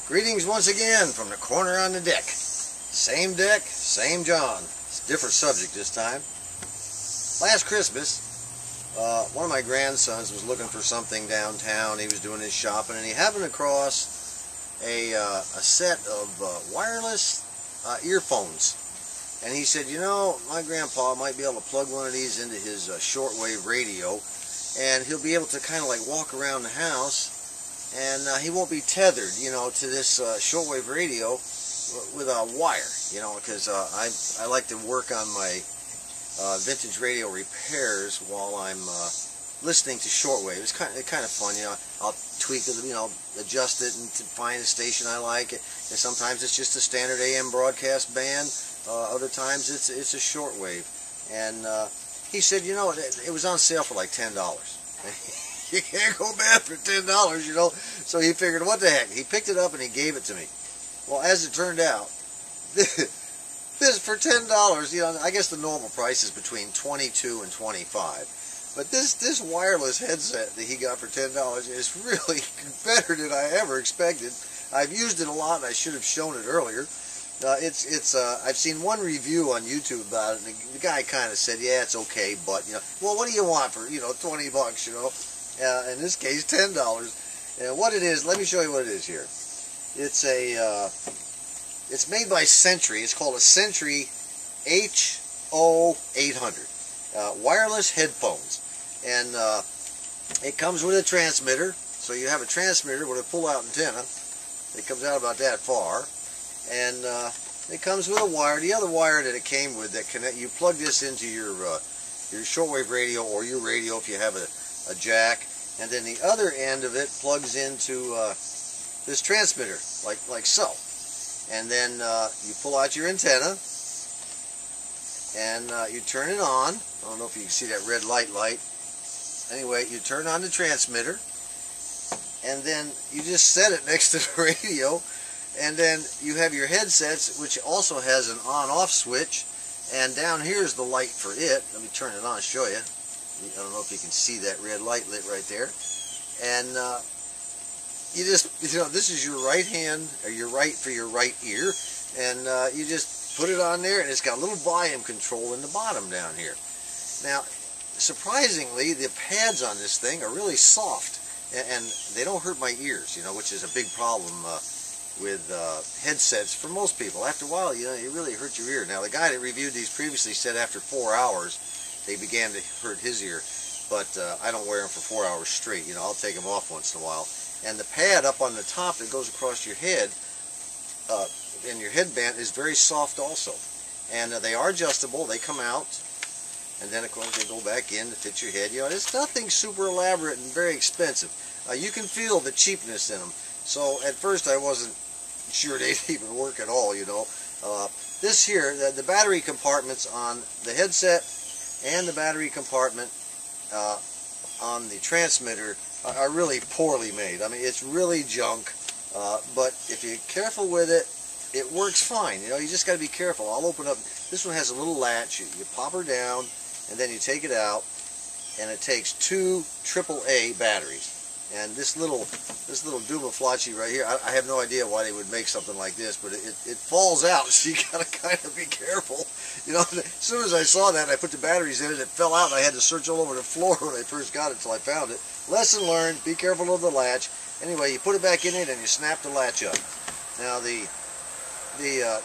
Greetings once again from the corner on the deck. Same deck, same John. It's a different subject this time. Last Christmas, one of my grandsons was looking for something downtown. He was doing his shopping and he happened across a set of wireless earphones. And he said, you know, my grandpa might be able to plug one of these into his shortwave radio, and he'll be able to kind of like walk around the house, and he won't be tethered, you know, to this shortwave radio with a wire, you know, because I like to work on my vintage radio repairs while I'm listening to shortwave. It's kind of fun, you know. I'll tweak it, you know, adjust it and to find a station I like. And sometimes it's just a standard AM broadcast band. Other times it's a shortwave. And he said, you know, it was on sale for like $10. You can't go bad for $10, you know. So he figured, what the heck? He picked it up and he gave it to me. Well, as it turned out, this for $10, you know, I guess the normal price is between $22 and $25. But this wireless headset that he got for $10 is really better than I ever expected. I've used it a lot, and I should have shown it earlier. I've seen one review on YouTube about it, and the guy kind of said, yeah, it's okay, but, you know, well, what do you want for, you know, $20, you know? In this case, $10. And what it is, let me show you what it is here. It's made by Sentry. It's called a Sentry HO800 wireless headphones, and it comes with a transmitter. So you have a transmitter with a pull-out antenna. It comes out about that far, and it comes with a wire. The other wire that it came with, that connect, you plug this into your shortwave radio or your radio if you have a jack, and then the other end of it plugs into this transmitter, like so. And then you pull out your antenna, and you turn it on. I don't know if you can see that red light. Anyway, you turn on the transmitter, and then you just set it next to the radio, and then you have your headsets, which also has an on-off switch, and down here is the light for it. Let me turn it on and show you. I don't know if you can see that red light lit right there. And you just, you know, this is your right hand, or your right for your right ear, and you just put it on there, and it's got a little volume control in the bottom down here. Now, surprisingly, the pads on this thing are really soft, and they don't hurt my ears, you know, which is a big problem with headsets for most people. After a while, you know, you really hurt your ear. Now, the guy that reviewed these previously said after 4 hours, they began to hurt his ear, but I don't wear them for 4 hours straight. You know, I'll take them off once in a while. And the pad up on the top that goes across your head in your headband is very soft also. And they are adjustable. They come out, and then of course they go back in to fit your head. You know, it's nothing super elaborate and very expensive. You can feel the cheapness in them. So at first I wasn't sure they'd even work at all, you know. This here, the battery compartments on the headset and the battery compartment on the transmitter are really poorly made. I mean, it's really junk, but if you're careful with it, it works fine. You know, you just got to be careful. I'll open up. This one has a little latch. You pop her down, and then you take it out, and it takes 2 AAA batteries. And this little Duma Flotchy right here, I have no idea why they would make something like this, but it falls out, so you got to kind of be careful. You know, as soon as I saw that, I put the batteries in it, it fell out, and I had to search all over the floor when I first got it until I found it. Lesson learned, be careful of the latch. Anyway, you put it back in it, and you snap the latch up. Now, the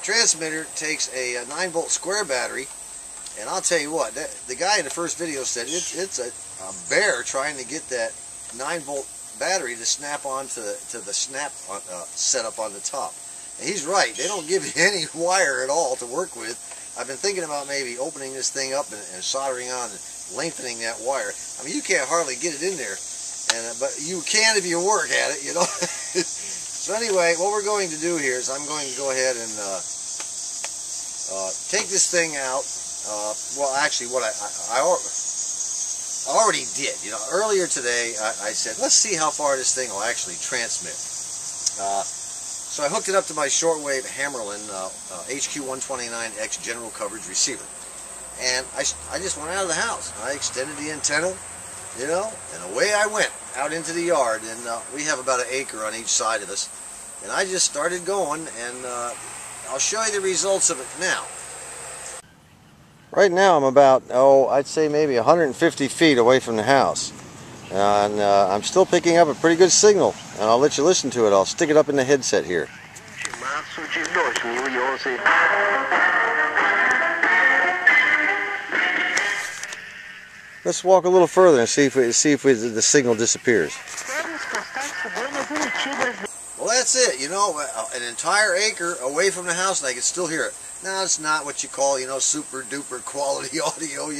transmitter takes a 9-volt square battery, and I'll tell you what, the guy in the first video said it's a bear trying to get that 9-volt battery to snap onto the snap setup on the top. And he's right. They don't give you any wire at all to work with. I've been thinking about maybe opening this thing up and soldering on and lengthening that wire. I mean, you can't hardly get it in there, but you can if you work at it, you know. So anyway, what we're going to do here is I'm going to go ahead and take this thing out. Well, actually, what I already did. You know, earlier today I said, let's see how far this thing will actually transmit. So I hooked it up to my shortwave Hammerlin HQ129X general coverage receiver, and I just went out of the house. I extended the antenna, you know, and away I went out into the yard. And we have about an acre on each side of us, And I just started going, and I'll show you the results of it now. Right now I'm about, I'd say maybe 150 feet away from the house. And I'm still picking up a pretty good signal, and I'll let you listen to it. I'll stick it up in the headset here. Let's walk a little further and see if the signal disappears. Well, that's it. You know, an entire acre away from the house, and I can still hear it. Now, it's not what you call, super duper quality audio,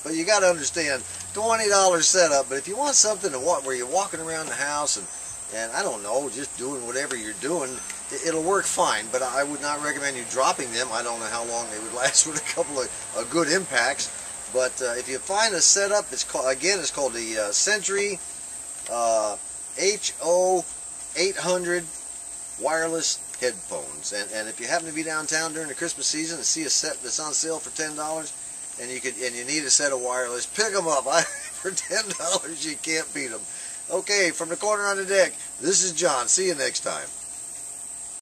but you got to understand, $20 setup. But if you want something to where you're walking around the house and I don't know, just doing whatever you're doing, it'll work fine. But I would not recommend you dropping them. I don't know how long they would last with a couple of good impacts. But if you find a setup, it's called the Sentry HO800 wireless headphones. And if you happen to be downtown during the Christmas season and see a set that's on sale for $10, and you need a set of wireless, pick them up. For $10, you can't beat them. Okay, from the corner on the deck, this is John. See you next time.